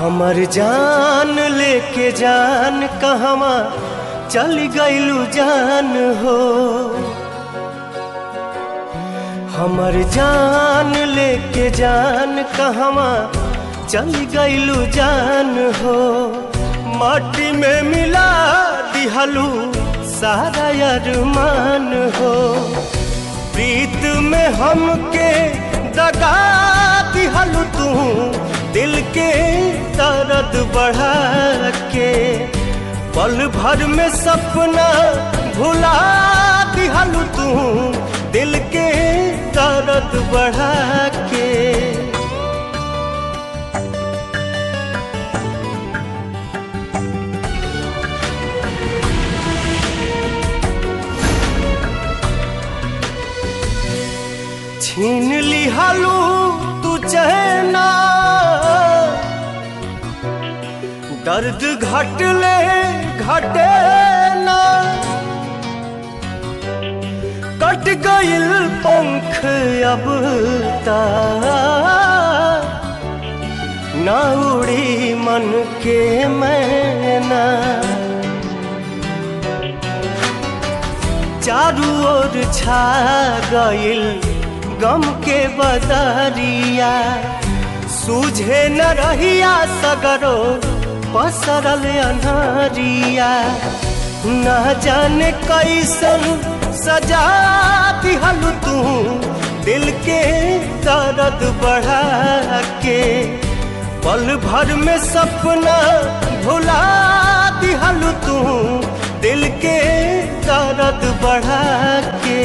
हमर जान लेके जान कहवा चल गइलू जान हो। हमर जान लेके जान कहवा चल गइलू जान हो। माटी में मिला दिहलू सारा अरमान हो। प्रीत में हमके दगा दिहलू तू दिल के दर्द बढ़ा के। पल भर में सपना भुला दिहलू तू दिल के दर्द बढ़ा के। छीन लिहलू तू चहना दर्द घटले घटे ना। कट गइल पंख अब ता ना उड़ी मन के मैना। चारू ओर छा गइल गम के बदरिया। सूझे न रहिया सगरो पसरल अनहरिया। न जाने कैसन सजा दिहलू तू दिल के दर्द बढ़ा के। पल भर में सपना भुला दिहलू तू दिल के दर्द बढ़ा के।